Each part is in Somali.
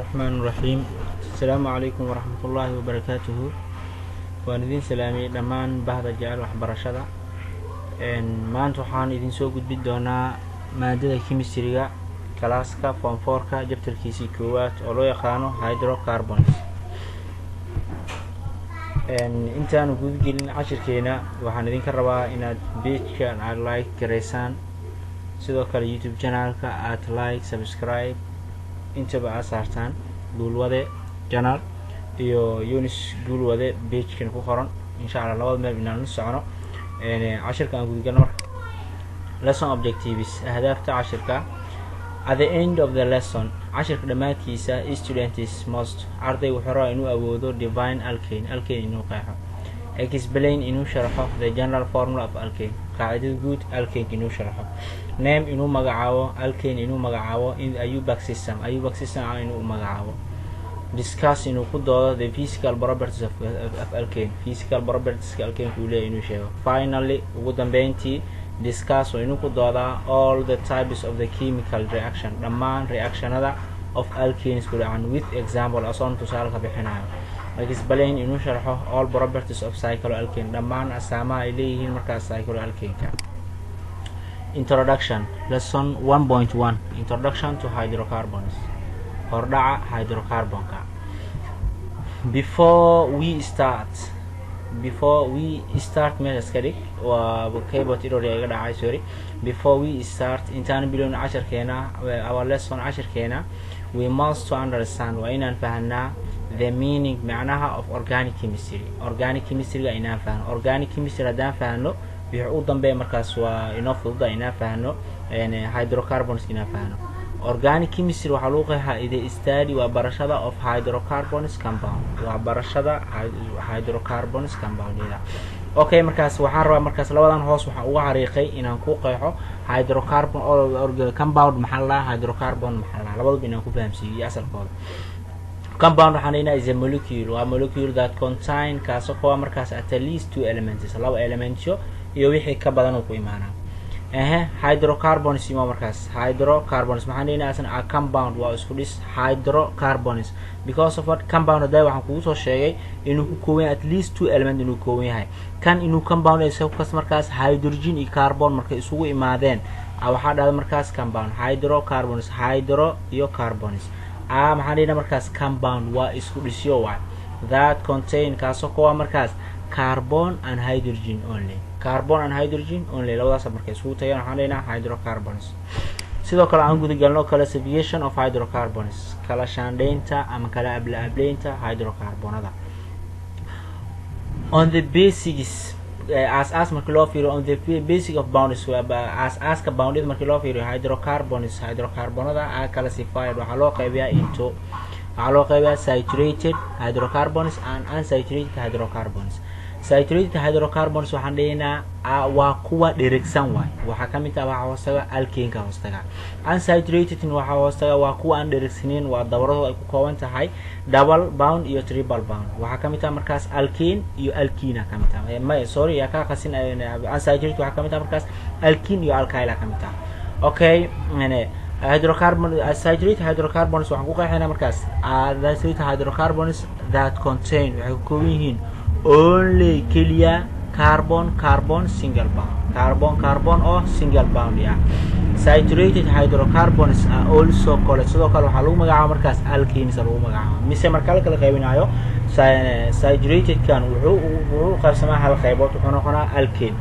الرحمن الرحيم. السلام عليكم ورحمة الله وبركاته. وأنا سلامي دمان بعد جعل وحبرشة ما أنتو حان إذن سوق بدونا مادة كيمسترية كلاسكا فون فوركا جبت الكيسي كوات أولو يقانو هيدروكربونز. أنت أنا قد قلنا 10 كينا وحان إذن كربا إن بيج كان لايك كريسان sidoo kale YouTube channelka aad like subscribe intaba aad saartaan Gulwade channel iyo Yunus Gulwade page kan ku qoran insha Allah labada meel inaan la socono casharka aan guud galno marka lesson objectives ahdaafta casharka at the end of the lesson casharka dhamaadkiisa students must arday wuxuu rabaa inuu awoodo divine alkane inuu qeexo explain inuu sharaxo the general formula of alkane qaacidada guud alkane inuu sharaxo name inuu magacaabo alkane inuu magacaabo in ayubak system inuu magacaabo discuss inuu ku doodo the physical properties of alkane alkane uu leeyahay inuu sheego finally ugu dambeyntii discuss inuu ku doodaa all the types of the chemical reaction dhammaan reactionada of alkanes ku dhacan with example asoon tusaale ka bixinayo explain inuu sharaxo all properties of cycloalkane dhammaan astaamaha ay leeyihiin markaas cycloalkane-ka. Introduction lesson 1.1 introduction to hydrocarbons hordhaca hydrocarbonka. Before we start meeshaskadhig waa keyboard irori iga dhacay sorry. Before we start intaan bilown casharkeena our lesson casharkeena we must to understand waa inaan fahanaa the meaning macnaha of organic chemistry ga inaan fahano organic chemistry hadaan fahano wixii u dambeeya markaas waa inoo fududa inaan fahano hydrocarbons inaan fahano organic chemistry waxa lagu qeexaa the study waa barashada of hydrocarbons compound waa barashada hydrocarbons compound-yada. Okay, markaas waxaan rabaa markaas labadan hoos waxaan uga xariiqay inaan ku qeexo hydrocarbon compound maxaa la hydrocarbon maxaa la labadaba inaan ku fahamsiiyo asalkooda. Compound is a molecule that contain kaasoo kuwa markaas at least 2 elements laba elements iyo wixii ka badan oo ku imaanaa hydrocarbons iyo markaas hydrocarbons a compound waa isku dhis hydrocarbons because of what compound haday waxaan kugu soo sheegay inuu ku kooban at least 2 elements inuu kooban yahay kan inuu compound ay soo kas markaas hydrogen iyo carbon markay isugu imaadeen waxa dhada markaas compound hydrocarbons hydro iyo carbons markaas compound waa isku dhisyo waay that contain kaasoo kuwa markaas carbon and hydrogen only labadaas markay isku tagaan waxaan leenahay hydrocarbons. sidoo kale aan guda galno classification of hydrocarbons kala shaandhaynta ama kala ablaableynta hydrocarbonada on the basics as markii loo fiiriyo on the basic of boundaries as bounded markii loo fiiriyo hydrocarbonada are classified waxaa loo qaybiyaa saturated hydrocarbons and unsaturated hydrocarbons. Saturated hydrocarbons waxaan dhahaynaa waa kuwa dheregsan waay waxaa ka mid ah waxa hoostaga alkane-ka hoostaga unsaturated waxa hoostaga waa kuwa aan dheregsaneyn waa dabaradu ay ku kooban tahay double bound iyo triple bound waxaa ka mid ah markaas alkane iyo alkene ka mid ah yaa ka qasin unsaturated waxaa ka mid ah markaas alkene iyo alkyl ka mid ah. Okay, saturated hydrocarbons waxaan ku qeexaynaa markaas saturated hydrocarbons that contain waxay ka kooban yihiin only keliya carbon single bound oo single bound saturated hydrocarbons are also called sidoo kale waxaa lagu magacaabo markaas alkanes lagu magacaabo mise marka la kala qaybinayo saturated kan wuxuu qaybsamaa hal qaybood wuxuu noqonaa alkane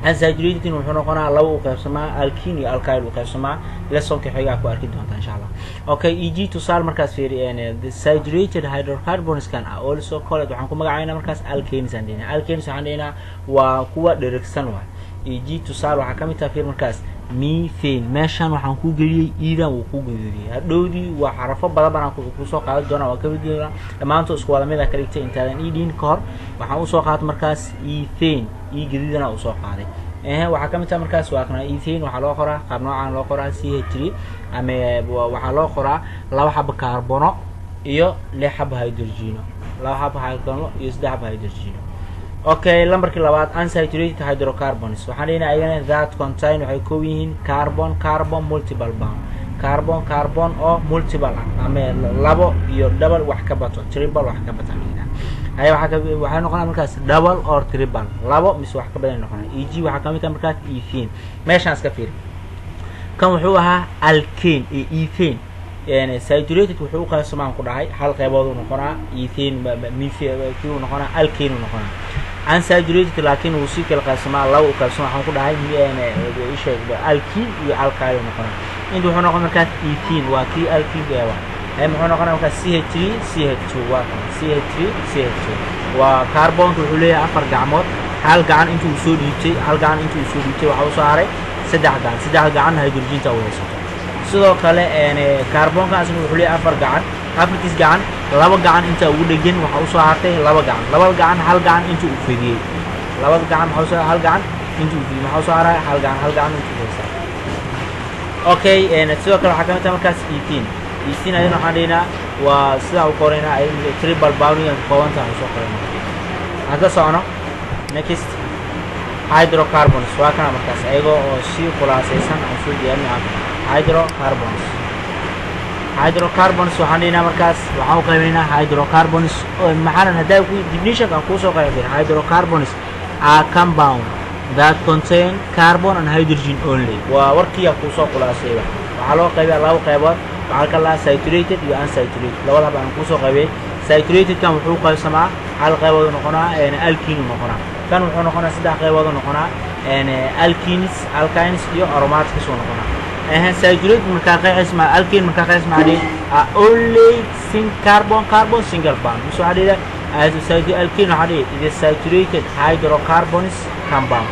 unsaturated wuxuu noqonaa laba u qaybsamaa alkene iyo alkyl u qaybsamaa lesson-ka xiga ku arki doonta insha Allah. Okay, tusaale markaas fiiriyeen the saturated hydrocarbons can also called waxaan ku magacaynaa markaas alkanes waxaan waa kuwa dheregsan waay tusaale waxaa ka mid ah fiir markaas methane meeshan waxaan ku geliyay iidan uu ku guduriyay hadhowdii waa xarafo badan ku soo qaadan doona waa ka mid ah dhamaanto isku wada mid ah ka dhigtay intaadan idin ka hor waxaan u soo qaaday markaas ethane gididana u soo qaaday waxaa ka mid ah markaas waa kana ethane waxaa loo qoraa qaab noocaan loo qoraa CH3 ama waxaa loo qoraa laba xabo kaarbono iyo lix xabo hydrogeno iyo saddex xabo hydrogeno. Okay, lambarkii labaad unsaturated hydrocarbons waxaan leenahay ayagana that contain waxay kooban yihiin carbon multiple bound carbon carbon oo multiple ama labo iyo double wax ka bato triple wax ka bato ay waxa noqonaa markaas double or triple labo mis wax ka badan noqonaa eg waxa kamid ah markaas ethane meeshaan iska fiir kan wuxuu ahaa alkane iyo ethane يعني saturated wuxuu u qaybsamaan ku dhahay hal qaybood uu noqonaa ethane methane uu noqonaa alkane uu noqonaa unsaturated laakiin uu si kala qaybsamaa laba u qaybsamaa waxaan ku dhahay alkene iyo alkyl noqonaa inta wuxuu noqon markaas ethane waa kii alkene ee waa ay muxuu noqonaa markaas CH3 CH2 waa CH3 CH2 waa carbon wuxuu leeyahay afar gacmood hal gacan intuu soo dhiibtay waxa uu soo haray saddex gacan hydrogen-ta uu haysto sidoo kale carbon ka asna wuxuu leeyahay afar afartiis gacan laba gacan inta ugu dhagan waxa uu soo hartay laba gacan hal gacan inta uu fidiyay laba gacan waxa uu soo hal gacan inta uu fidiyay waxa uu soo haray hal gacan inta uu haysto okay sidoo kale waxa ka mid ah markaas ethane ayana waxaan dhihnaa waa sida uu qorayna ay triple bond iyo koobanta aan soo qorayna hadda socono next hydrocarbons waa kana markaas ayagoo oo si khulaasaysan aan soo diyaarinayo hydrocarbons waxaan dhihnaa markaas waxaan u qaybaynaa hydrocarbons maxaan hadaa ku definition kan ku soo qaybay hydrocarbons are compound that contain carbon and hydrogen only waa warkiya ku soo khulaaseeyo waxa loo qaybiyaa laba qaybood waxa kala saturated iyo unsaturated labadaba aan ku soo qaybay saturated kan wuxuu qaybsamaa hal qaybood noqonaa alkene noqonaa kan wuxuu noqonaa saddex qaybood noqonaa alkenes iyo aromatics noqonaa saturated marka qaybsama alkene marka qaybsama only carbon single bond so hadida alkene hadida is saturated hydrocarbons compound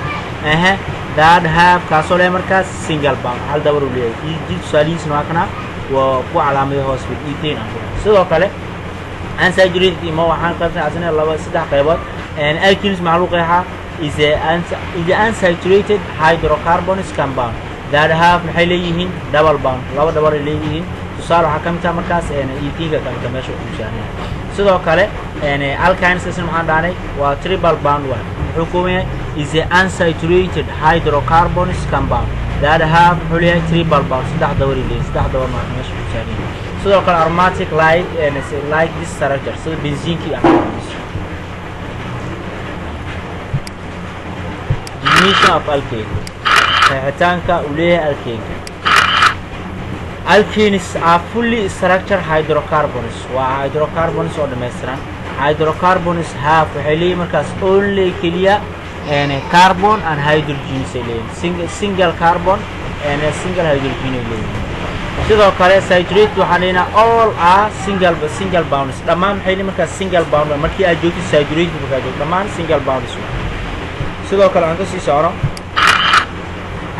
that have kaasoo markaas single bond hal dabar u leeyahay salis noqona waa ku calaamado hoos bil ethane sidoo kale unsaturated ima waxaan qaybsanaa asna laba saddex qaybood alkenes macluuqaha is unsaturated hydrocarbons compound that have maxay leeyihiin double bond laba dabar leeyihiin tusaale waxa kamid ah markaas ethane ka kamid meesha uu saarnaa sidoo kale alkynes isna waxaan dhaanay waa triple bond wuxuu kooban is unsaturated hydrocarbons compound that have maxay triple bond saddex dabar meesha uu saarnaa sidoo kale aromatic like this structure sida benzinkii definition of alkane qeexitaanka uu leeyahay alkenes are fully structured hydrocarbons waa hydrocarbons oo dhammaystiran hydrocarbons have waxay leeyihiin markaas only keliya carbon and hydrogen say leeyihiin single carbon and single hydrogen leeyihiin sidoo kale saturated waxaan leeyahay all are single bonds dhammaan waxay leeyihiin markaas single bond markii aad joogto saturated markaa joogto dhammaan single bonds sidoo kale aan ka sii socno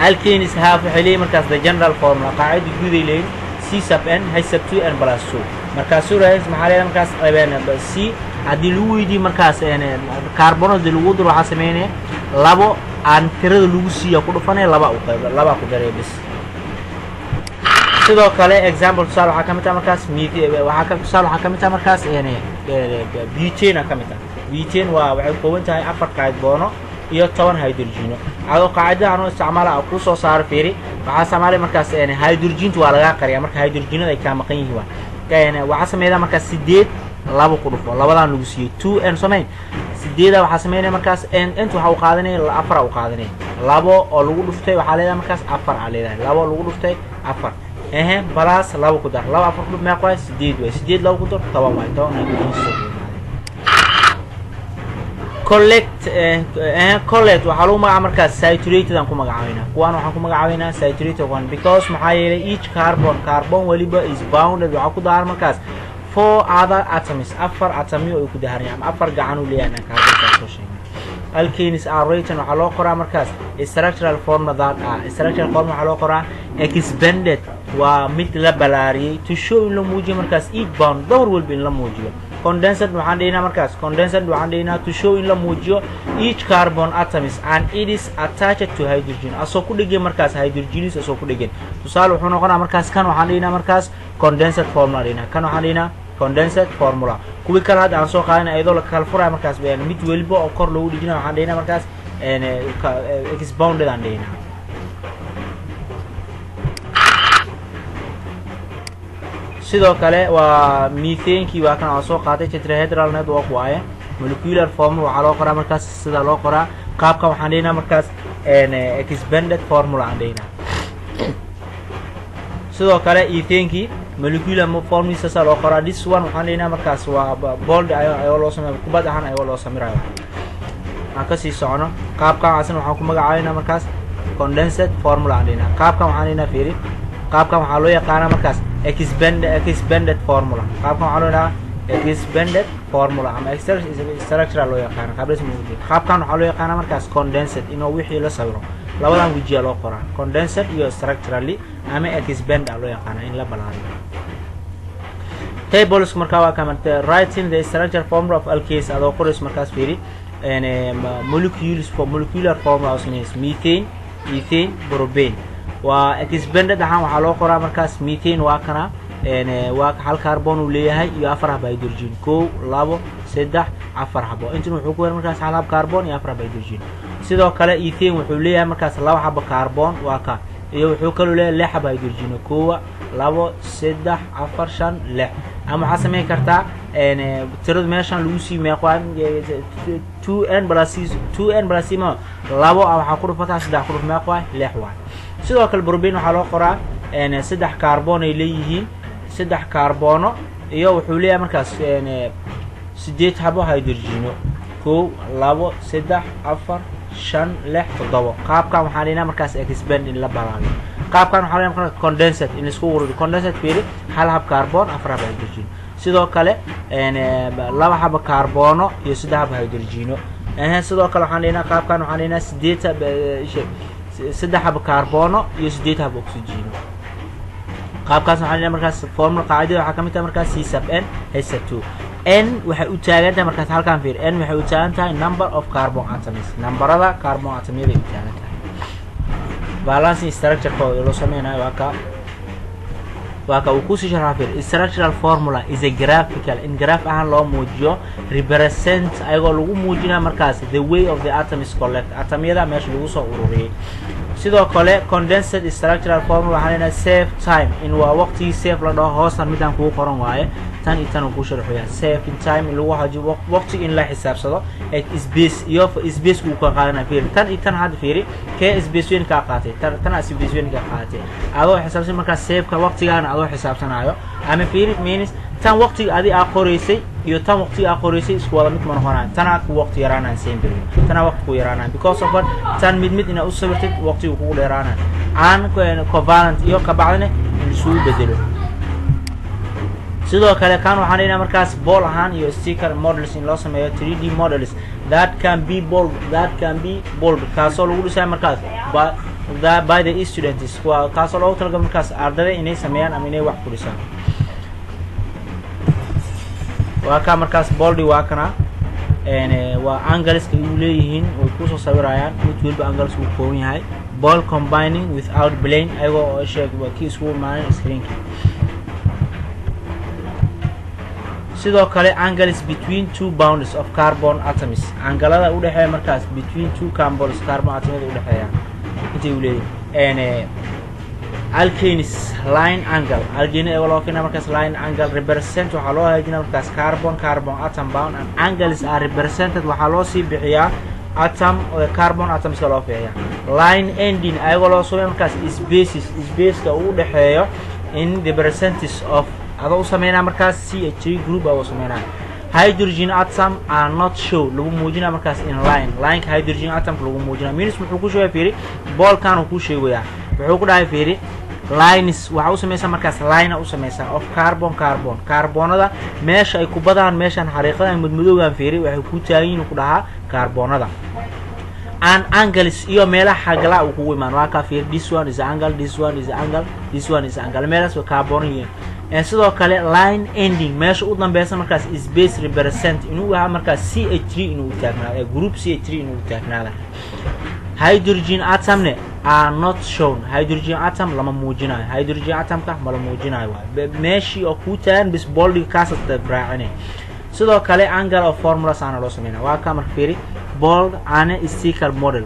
alkenes have waxay leeyihiin markaas the general formula qaacida guud ay leeyihiin C sub n H sub 2 n plus 2 markaas maxaa leeyahay markaas qaybeen C haddii lagu weydiiyo markaas carbonada lagu daro waxaa sameynaya labo aan tirada lagu siiyo ku dhufanay laba u qayb laba ku daray bis sidoo kale example tusaale waxaa kamid ah markaas waxaa kamid ah markaas butane ka mid ah butane waa waxay ka kooban tahay afar kaarbono iyo 10 hydrogeno adoo qaacida aan isticmaala ku soo saar fiiri waxa Soomaali markaas hydrogen waa laga qariyaa marka hydrogenada ay ka maqan yihiin waxa sameeyay markaas 8 laba ku dhufo labadan lagu siiyay 2 n sameey 8 waxa sameeyay markaas inta waxa uu qaadanay 4 uu qaadanay labo oo lagu dhuftay waxa leedahay markaas 4 aa leedahay labo lagu dhuftay 4 balas labo ku dar labo 4 dhuf ma qoys 8 way 8 labo ku dar 10 way 10 hydrogen collect waxa lagu magacaabaa markaas saturated aan ku magacaabeynaa kuwaan waxaan ku magacaabeynaa saturated one because maxaa yeelay each carbon waliba is bounded waxa ku daar markaas 4 other atoms afar atomiyo ay ku daarayaan afar gacan u leeyahay carbon soo sheegay alkenes are written waxa loo qoraa markaas structural formula that structural formula waxa loo qoraa expanded waa mid la balaariyay to show in la muujiyo markaas each bond dawr walba in la muujiyo condensed waxaan dhignaa markaas condensed waxaan dhignaa to show in la muujiyo each carbon atoms and it is attached to hydrogen asoo ku dhigay markaas hydrogenis asoo ku dhigay tusaale wuxuu noqonaa markaas kan waxaan dhignaa markaas condensed formula dhignaa kan waxaan dhignaa condensed formula kuwi kala had aan soo qaadanay ayadoo la kala furay markaas mid waliba oo kor loogu dhigina waxaan dhignaa markaas expounded aan dhignaa sidoo kale waa methane kii waa kan soo qaatay tetrahedral network waaye molecular formula waxa loo qoraa markaas sida loo qoraa qaabka waxaan dheynaa markaas expanded formula aan dheynaa sidoo kale ethane kii molecular formula sida loo qoraa this one waxaan dheynaa markaas waa bold ayuu loo sameeyaa kubad ahaan ayuu loo sameeyaa aan ka sii socono qaabka asna waxaan ku magacaabinaa markaas condensed formula aan dheynaa qaabka waxaan dheynaa fiiri qaabka waxaa loo yaqaanaa markaas expanded formula qaabka waxaa loo yaqaanaa expanded formula ama structural loo yaqaano qaabkan waxaa loo yaqaanaa markaas condensed inuu wixii la sawiro labadan wajiya loo qoraa condensed iyo structurally ama expand loo yaqaana in la balaariyo tables markaa waa kamid writing the structure formula of alkanes adoo qorays markaas fiiri molecules for molecular formula of methane ethane propane waa expanded ahaan waxaa loo qoraa markaas methane waa kana waa hal carbon uu leeyahay iyo 4 hab hydrogen 1 2 3 4 habo inta wuxuu ku weerar markaas hal hab carbon iyo 4 hab hydrogen sidoo kale ethane wuxuu leeyahay markaas 2 hab carbon waa ka iyo wuxuu kale leeyahay 6 hab hydrogen 1 2 3 4 5 6 ama waxa sameyn kartaa tirada meeshan lagu sii meeqaan 2n plus ma labo waxa ku dhufataa 3 ku dhuf meeqaan 6 waa sidoo kale propane waxa loo qoraa 3 carbon ay leeyihiin 3 carbono iyo wuxuu leeyahay markaas 8 habo hydrogen 1 2 3 4 5 6 7 qaabkan waxaan leeyahay markaas expand in la balaariyo qaabkan waxaan leeyahay markaas condensed in isku ururiyo condensed fiiri hal hab carbon 4 hab hydrogen sidoo kale 2 hab carbono iyo 3 hab hydrogen sidoo kale waxaan leeyahay qaabkan waxaan leeyahay 3 hab carbono iyo 8 hab oxygen qaabkaas waxaan leeyahay markaas formula qaacida waxa kamid tahay markaas C sub n h sub 2 n waxay u taagan tahay markaas halkan fiir n waxay u taagan tahay number of carbon atoms numberada carbon atomyada ay u taagan tahay balancing structure ko loo sameeyay waa ka uu ku sii sharaxay structural formula is a graphical in graph ahaan loo muujiyo represent ayagoo lagu muujinaa markaas the way of the atoms collect atomyada meesha lagu soo ururiyay sidoo kale condensed structural formula waxaana save time in waa waqti save la dhaho hoosan midaan ku qoran waaye tan intan ku sharaxaya save in time lagu hajiyo waqti in la xisaabsado space iyo space ku ka qaadana fiir tan intan had fiiri k space weyn ka qaatay tan space weyn ka qaatay adoo xisaabsan marka save ka waqtigaana adoo xisaabsanayo ama fiir means tan waqti adi qoraysay iyo tan waqti qoraysay isku wada mid ma noqonaan tan ku waqti yaraanaan same tan waqti ku yaraanaan because of what tan mid ina u sawirtay waqti ku dheeraanaan aan covalent iyo ka bacdina in soo bedelo sidoo kale kan waxaan leeyahay markaas ball ahaan iyo sticker models in loo sameeyo 3D models that can be bold kaasoo lagu dhisay markaas by the students waa kaasoo loo talagalay markaas ardayda inay sameeyaan ama inay wax ku dhisaan waa ka markaas bold waa kana waa angles ka uu leeyihiin oo ku soo sawirayaan mid walba angles uu kooban yahay ball combining without plane ayagoo sheeg waa kii isku maanan screenka sidoo kale angles between two bonds of carbon atoms angalada u dhaxeeya markaas between two carbon atoms u dhaxeeya inta uu leeyahay alkanes line angle alkane ee loo keenay markaas line angle represent waxa loo hagaajinaa markaas carbon atom bound and angles are represented waxa loo sii bixiyaa atom oo carbon atoms loo fiiyaa line ending ayagoo loo soo markaas space ka u dhaxeeyo in the percentage of adoo sameeyna markaas CH3 group oo sameeyna hydrogen atom are not show lagu muujinaa markaas in line hydrogen atom lagu muujinaa means wuxuu ku sheegay fiiri ball kan uu ku sheegaya wuxuu ku dhahay fiiri lines waxa uu sameeyay markaas line uu sameeyay of carbonada meesha ay ku badaan meeshan xariiqada mudmadowgan fiiri waxay ku taagan ku dhaha carbonada an angles iyo meelaha xagla uu ku imaan waa ka fiir this one is angle this one is angle meelahaas waa carbon sidoo kale line ending meesha u dambeeyay markaas space represent inuu yahay markaas CH3 inuu taagnaado group CH3 inuu taagnaado hydrogen atomne are not shown hydrogen atom lama muujinayo hydrogen atomka ma la muujinayo meeshii oo ku taagan bis boldiga kaasada braacine sidoo kale angle of formulas aan loo sameeyay waa ka marka fiiri bold and sticker model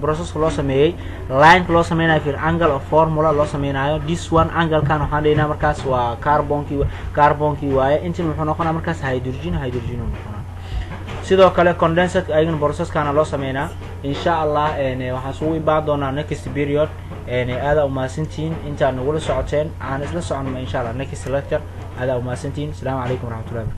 process loo sameeyay line loo sameeyay for angle of formula loo sameeyayo this one angle kan waxaan dhigna markaas waa carbonki waaye inta wuxuu noqonaa markaas hydrogen noqonaa sidoo kale condensate ayagana process kana loo sameeynaa insha Allah waxaan soo iibaa doonaa next period aada u maasantiin inta nagu la socoteen aan isla soconno insha Allah next lecture aada u maasantiin. Assalaamu calaykum waraxmatullaahi.